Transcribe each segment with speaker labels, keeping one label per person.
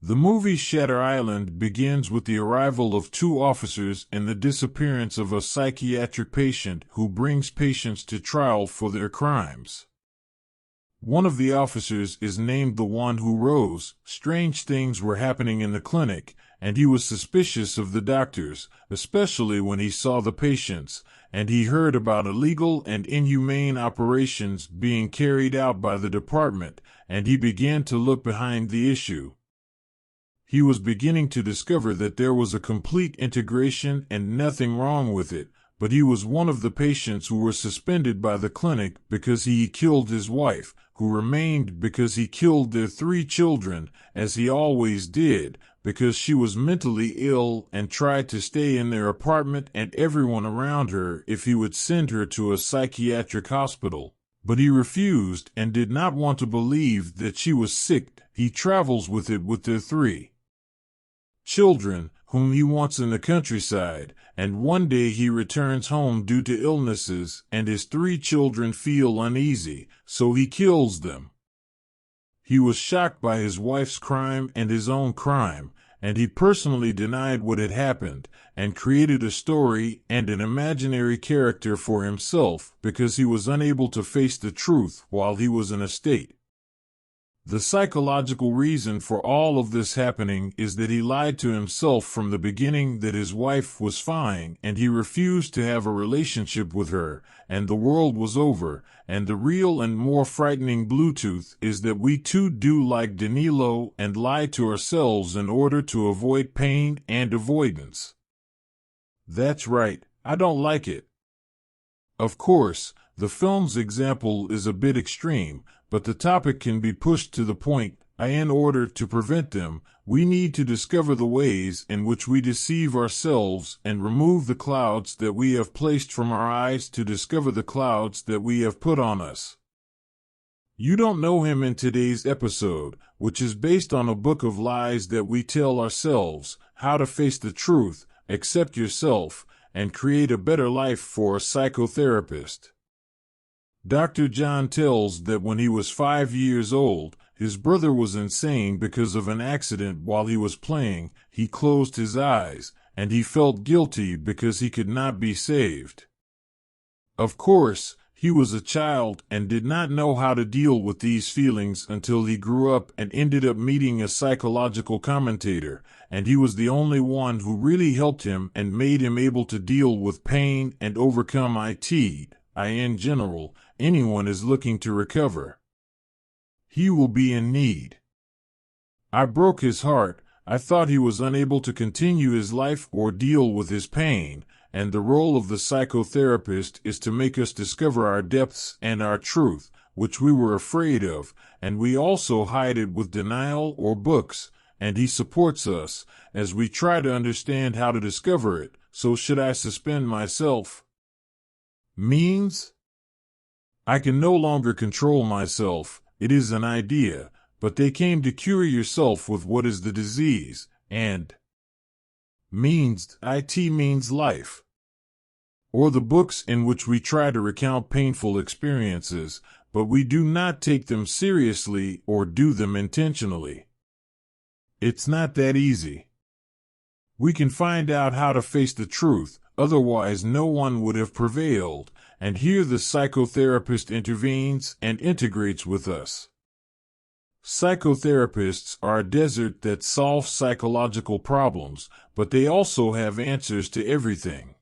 Speaker 1: The movie Shatter Island begins with the arrival of two officers and the disappearance of a psychiatric patient who brings patients to trial for their crimes. One of the officers is named the one who rose. Strange things were happening in the clinic, and he was suspicious of the doctors, especially when he saw the patients, and he heard about illegal and inhumane operations being carried out by the department, and he began to look behind the issue. He was beginning to discover that there was a complete integration and nothing wrong with it, but he was one of the patients who were suspended by the clinic because he killed his wife, who remained because he killed their 3 children, as he always did, because she was mentally ill and tried to stay in their apartment and everyone around her if he would send her to a psychiatric hospital. But he refused and did not want to believe that she was sick. He travels with their 3 children, whom he wants in the countryside, and one day he returns home due to illnesses, and his 3 children feel uneasy, so he kills them. He was shocked by his wife's crime and his own crime, and he personally denied what had happened, and created a story and an imaginary character for himself because he was unable to face the truth while he was in a state. The psychological reason for all of this happening is that he lied to himself from the beginning that his wife was fine and he refused to have a relationship with her, and the world was over, and the real and more frightening Bluetooth is that we too do like Danilo and lie to ourselves in order to avoid pain and avoidance. That's right, I don't like it. Of course, the film's example is a bit extreme, but the topic can be pushed to the point, in order to prevent them, we need to discover the ways in which we deceive ourselves and remove the clouds that we have placed from our eyes to discover the clouds that we have put on us. You don't know him in today's episode, which is based on a book of lies that we tell ourselves, how to face the truth, accept yourself, and create a better life for a psychotherapist. Dr. John tells that when he was 5 years old, his brother was insane because of an accident while he was playing. He closed his eyes, and he felt guilty because he could not be saved. Of course, he was a child and did not know how to deal with these feelings until he grew up and ended up meeting a psychological commentator, and he was the only one who really helped him and made him able to deal with pain and overcome it. In general, anyone is looking to recover. He will be in need. I broke his heart. I thought he was unable to continue his life or deal with his pain, and the role of the psychotherapist is to make us discover our depths and our truth, which we were afraid of, and we also hide it with denial or books, and he supports us as we try to understand how to discover it. So should I suspend myself? Means? I can no longer control myself. It is an idea, but they came to cure yourself with what is the disease, and means, it means life. Or the books in which we try to recount painful experiences, but we do not take them seriously or do them intentionally. It's not that easy. We can find out how to face the truth, otherwise no one would have prevailed, and here the psychotherapist intervenes and integrates with us. Psychotherapists are a desert that solves psychological problems, but they also have answers to everything.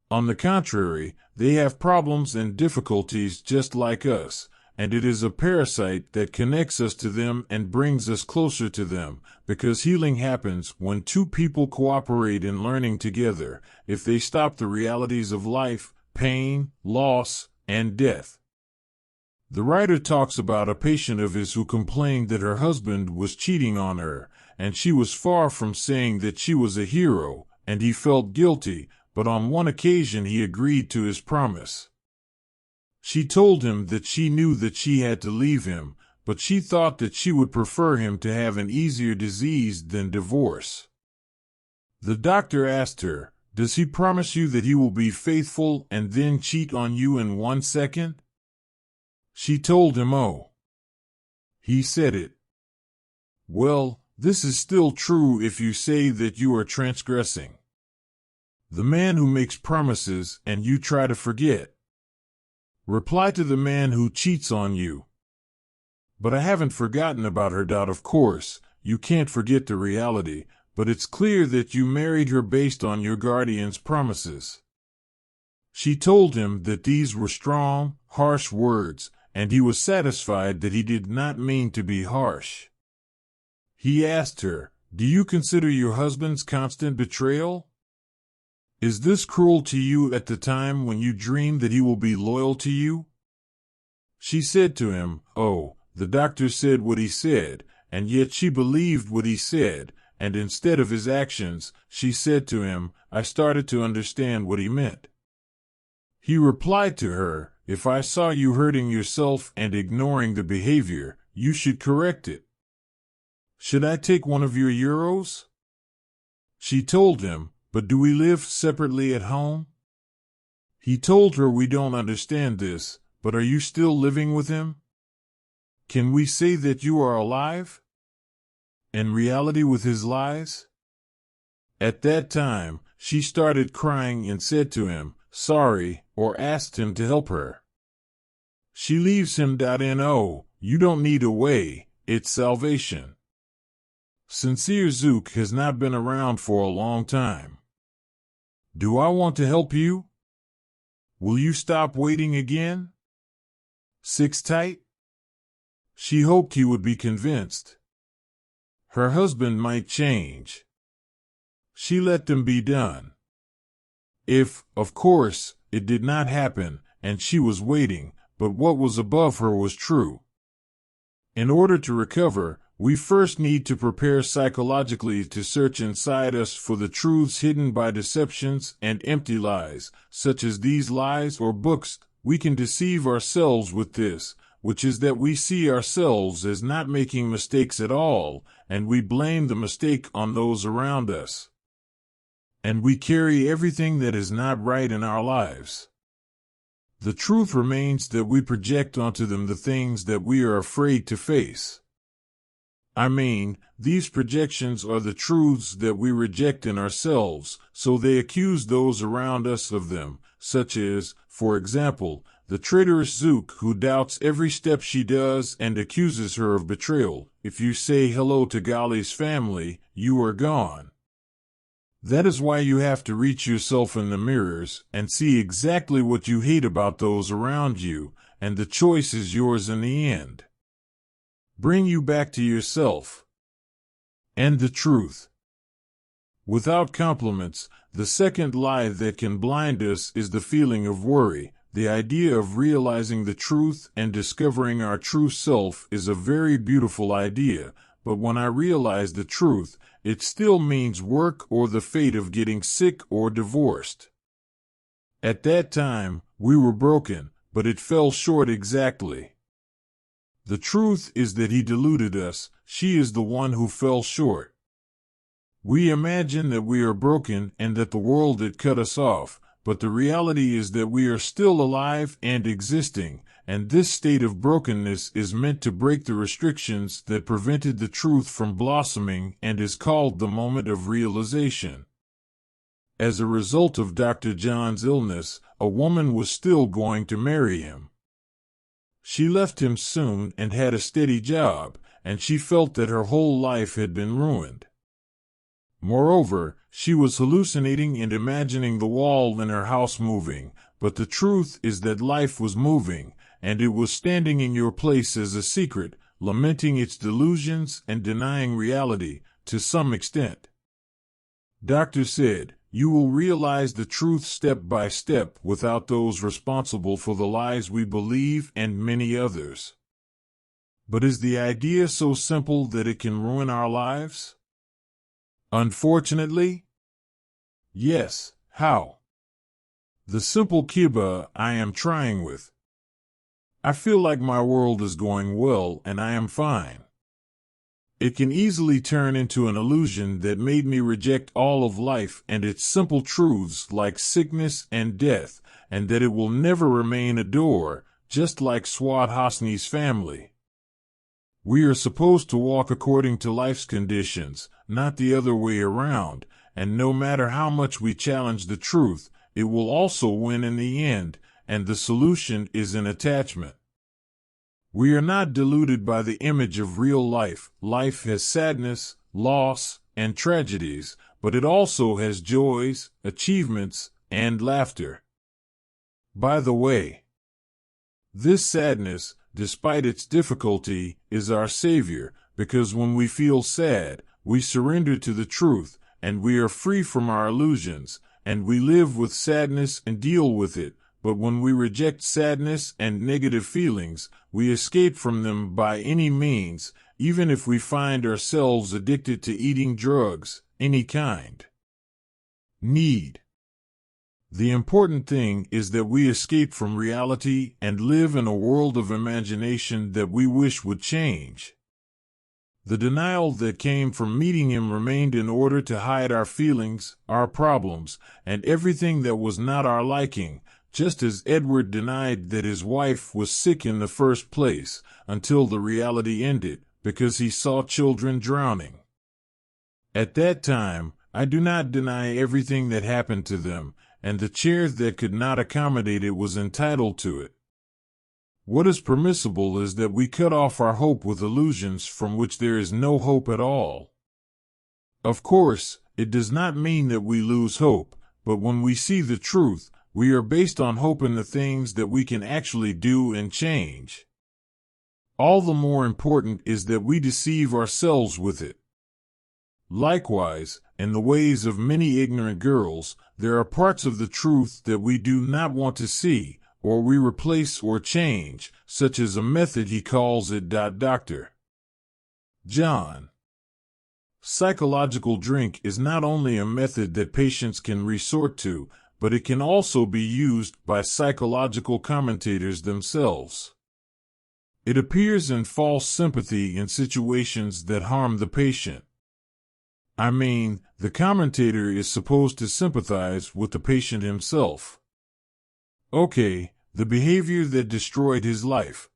Speaker 1: On the contrary, they have problems and difficulties just like us, and it is a parasite that connects us to them and brings us closer to them, because healing happens when 2 people cooperate in learning together, if they stop the realities of life, pain, loss, and death. The writer talks about a patient of his who complained that her husband was cheating on her, and she was far from saying that she was a hero, and he felt guilty, but on one occasion he agreed to his promise. She told him that she knew that she had to leave him, but she thought that she would prefer him to have an easier disease than divorce. The doctor asked her, "Does he promise you that he will be faithful and then cheat on you in 1 second?" She told him, "Oh." He said it. Well, This is still true if you say that you are transgressing. The man who makes promises and you try to forget. Reply to the man who cheats on you. But I haven't forgotten about her. Of course, you can't forget the reality, but it's clear that you married her based on your guardian's promises. She told him that these were strong, harsh words, and he was satisfied that he did not mean to be harsh. He asked her, "Do you consider your husband's constant betrayal? Is this cruel to you at the time when you dream that he will be loyal to you?" She said to him, "Oh, the doctor said what he said, and yet she believed what he said, and instead of his actions, she said to him, I started to understand what he meant." He replied to her, "If I saw you hurting yourself and ignoring the behavior, you should correct it. Should I take one of your euros?" She told him, "But do we live separately at home?" He told her, "We don't understand this, but are you still living with him? Can we say that you are alive? In reality with his lies?" At that time, she started crying and said to him, "Sorry," or asked him to help her. She leaves him. No, you don't need a way, it's salvation. Sincere Zook has not been around for a long time. Do I want to help you? Will you stop waiting again? Six tight? She hoped he would be convinced. Her husband might change. She let them be done. If, of course, it did not happen, and she was waiting, but what was above her was true. In order to recover, we first need to prepare psychologically to search inside us for the truths hidden by deceptions and empty lies, such as these lies or books. We can deceive ourselves with this, which is that we see ourselves as not making mistakes at all, and we blame the mistake on those around us. And we carry everything that is not right in our lives. The truth remains that we project onto them the things that we are afraid to face. These projections are the truths that we reject in ourselves, so they accuse those around us of them, such as, for example, the traitorous Zook who doubts every step she does and accuses her of betrayal. If you say hello to Gali's family, you are gone. That is why you have to reach yourself in the mirrors and see exactly what you hate about those around you, and the choice is yours in the end. Bring you back to yourself and the truth. Without compliments, the second lie that can blind us is the feeling of worry. The idea of realizing the truth and discovering our true self is a very beautiful idea, but when I realize the truth, it still means work or the fate of getting sick or divorced. At that time, we were broken, but it fell short exactly. The truth is that he deluded us. She is the one who fell short. We imagine that we are broken and that the world had cut us off, but the reality is that we are still alive and existing, and this state of brokenness is meant to break the restrictions that prevented the truth from blossoming and is called the moment of realization. As a result of Dr. John's illness, a woman was still going to marry him. She left him soon and had a steady job, and she felt that her whole life had been ruined. Moreover, she was hallucinating and imagining the wall in her house moving, but the truth is that life was moving, and it was standing in your place as a secret, lamenting its delusions and denying reality, to some extent. Doctor said, "You will realize the truth step by step without those responsible for the lies we believe and many others." But is the idea so simple that it can ruin our lives? Unfortunately, yes. How? The simple kiba I am trying with. I feel like my world is going well and I am fine. It can easily turn into an illusion that made me reject all of life and its simple truths like sickness and death, and that it will never remain a door, just like Swat Hosni's family. We are supposed to walk according to life's conditions, not the other way around, and no matter how much we challenge the truth, it will also win in the end, and the solution is in attachment. We are not deluded by the image of real life. Life has sadness, loss, and tragedies, but it also has joys, achievements, and laughter. By the way, this sadness, despite its difficulty, is our savior, because when we feel sad, we surrender to the truth, and we are free from our illusions, and we live with sadness and deal with it. But when we reject sadness and negative feelings, we escape from them by any means, even if we find ourselves addicted to eating drugs, any kind. Need. The important thing is that we escape from reality and live in a world of imagination that we wish would change. The denial that came from meeting him remained in order to hide our feelings, our problems, and everything that was not our liking, just as Edward denied that his wife was sick in the first place, until the reality ended, because he saw children drowning. At that time, I do not deny everything that happened to them, and the chair that could not accommodate it was entitled to it. What is permissible is that we cut off our hope with illusions from which there is no hope at all. Of course, it does not mean that we lose hope, but when we see the truth, we are based on hope in the things that we can actually do and change. All the more important is that we deceive ourselves with it. Likewise, in the ways of many ignorant girls, there are parts of the truth that we do not want to see, or we replace or change, such as a method he calls it. Dr. John. Psychological drink is not only a method that patients can resort to, but it can also be used by psychological commentators themselves. It appears in false sympathy in situations that harm the patient. I mean, the commentator is supposed to sympathize with the patient himself. Okay, the behavior that destroyed his life.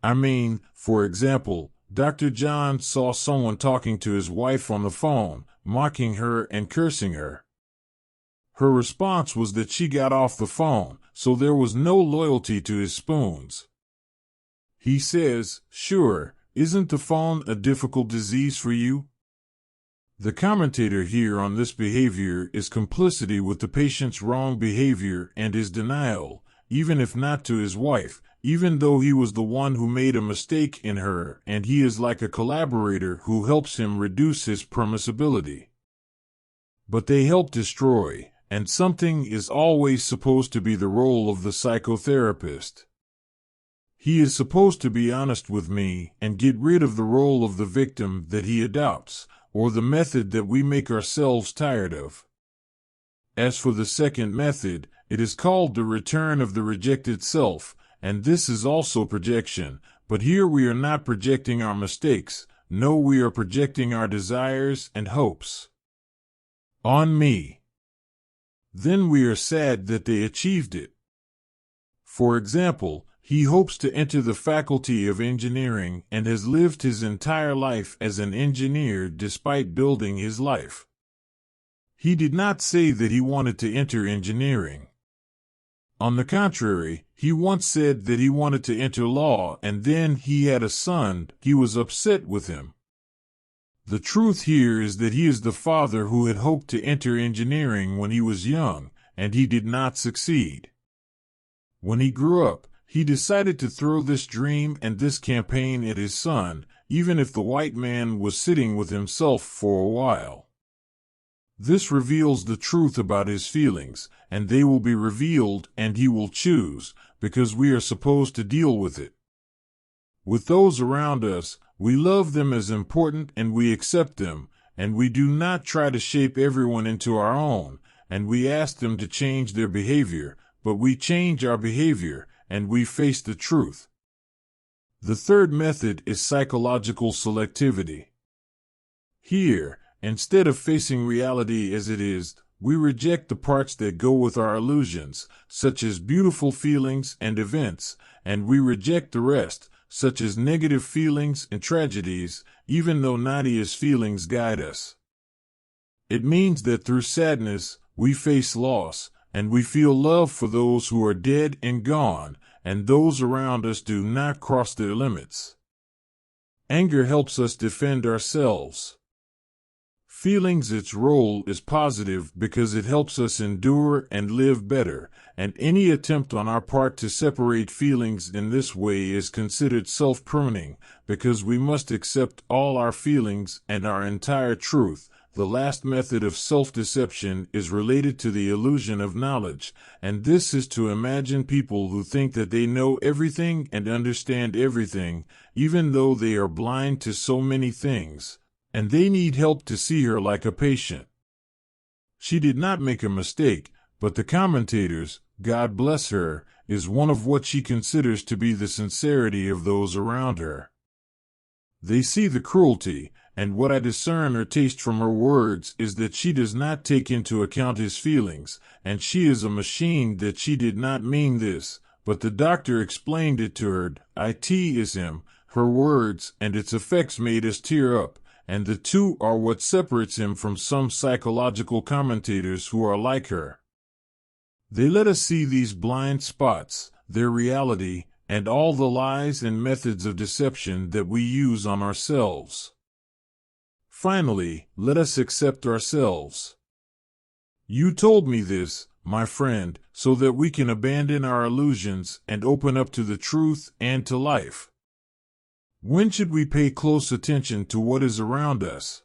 Speaker 1: I mean, for example, Dr. John saw someone talking to his wife on the phone, mocking her and cursing her. Her response was that she got off the phone, so there was no loyalty to his spoons. He says, "Sure, isn't the phone a difficult disease for you?" The commentator here on this behavior is complicity with the patient's wrong behavior and his denial, even if not to his wife, even though he was the one who made a mistake in her, and he is like a collaborator who helps him reduce his permissibility. But they help destroy, and something is always supposed to be the role of the psychotherapist. He is supposed to be honest with me and get rid of the role of the victim that he adopts, or the method that we make ourselves tired of. As for the second method, it is called the return of the rejected self, and this is also projection, but here we are not projecting our mistakes, no, we are projecting our desires and hopes on me. Then we are sad that they achieved it. For example, he hopes to enter the faculty of engineering and has lived his entire life as an engineer despite building his life. He did not say that he wanted to enter engineering. On the contrary, he once said that he wanted to enter law, and then he had a son. He was upset with him. The truth here is that he is the father who had hoped to enter engineering when he was young, and he did not succeed. When he grew up, he decided to throw this dream and this campaign at his son, even if the white man was sitting with himself for a while. This reveals the truth about his feelings, and they will be revealed, and he will choose, because we are supposed to deal with it. With those around us, we love them as important and we accept them, and we do not try to shape everyone into our own, and we ask them to change their behavior, but we change our behavior, and we face the truth. The third method is psychological selectivity. Here, instead of facing reality as it is, we reject the parts that go with our illusions, such as beautiful feelings and events, and we reject the rest, such as negative feelings and tragedies, even though Nadia's feelings guide us. It means that through sadness, we face loss, and we feel love for those who are dead and gone, and those around us do not cross their limits. Anger helps us defend ourselves. Feelings, its role is positive because it helps us endure and live better, and any attempt on our part to separate feelings in this way is considered self-pruning, because we must accept all our feelings and our entire truth. The last method of self-deception is related to the illusion of knowledge, and this is to imagine people who think that they know everything and understand everything, even though they are blind to so many things, and they need help to see her like a patient. She did not make a mistake, but the commentators, God bless her, is one of what she considers to be the sincerity of those around her. They see the cruelty, and what I discern or taste from her words is that she does not take into account his feelings, and she is a machine that she did not mean this, but the doctor explained it to her. It is him, her words, and its effects made us tear up, and the two are what separates him from some psychological commentators who are like her. They let us see these blind spots, their reality, and all the lies and methods of deception that we use on ourselves. Finally, let us accept ourselves. You told me this, my friend, so that we can abandon our illusions and open up to the truth and to life. When should we pay close attention to what is around us?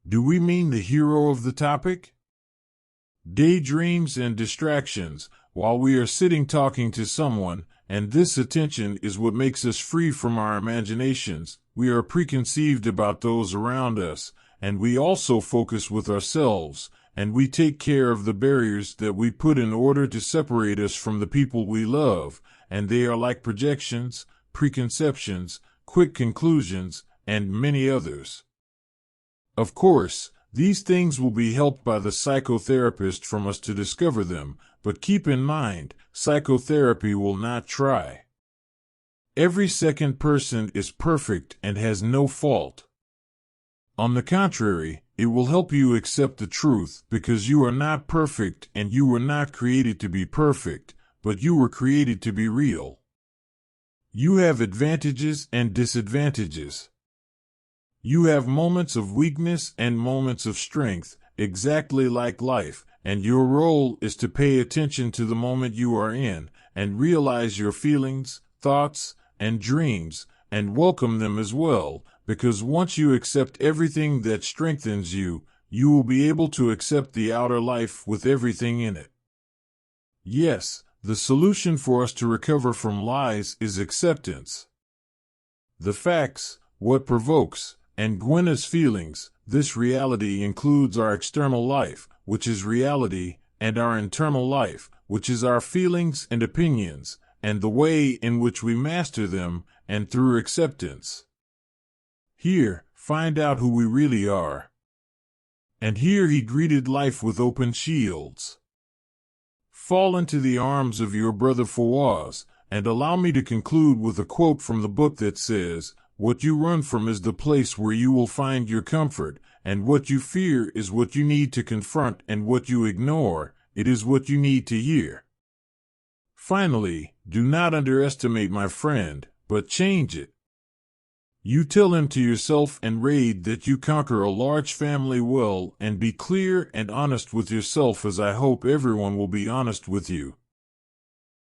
Speaker 1: Do we mean the hero of the topic? Daydreams and distractions, while we are sitting talking to someone, and this attention is what makes us free from our imaginations. We are preconceived about those around us, and we also focus with ourselves, and we take care of the barriers that we put in order to separate us from the people we love, and they are like projections, preconceptions, quick conclusions, and many others. Of course, these things will be helped by the psychotherapist from us to discover them, but keep in mind, psychotherapy will not try. Every second person is perfect and has no fault. On the contrary, it will help you accept the truth because you are not perfect and you were not created to be perfect, but you were created to be real. You have advantages and disadvantages. You have moments of weakness and moments of strength, exactly like life, and your role is to pay attention to the moment you are in and realize your feelings, thoughts, and dreams, and welcome them as well, because once you accept everything that strengthens you, you will be able to accept the outer life with everything in it. Yes, the solution for us to recover from lies is acceptance. The facts, what provokes, and Gwenna's feelings, this reality includes our external life, which is reality, and our internal life, which is our feelings and opinions, and the way in which we master them, and through acceptance. Here, find out who we really are. And here he greeted life with open shields. Fall into the arms of your brother Fawaz, and allow me to conclude with a quote from the book that says, "What you run from is the place where you will find your comfort, and what you fear is what you need to confront, and what you ignore, it is what you need to hear." Finally, do not underestimate my friend, but change it. You tell him to yourself and Raid that you conquer a large family well, and be clear and honest with yourself, as I hope everyone will be honest with you.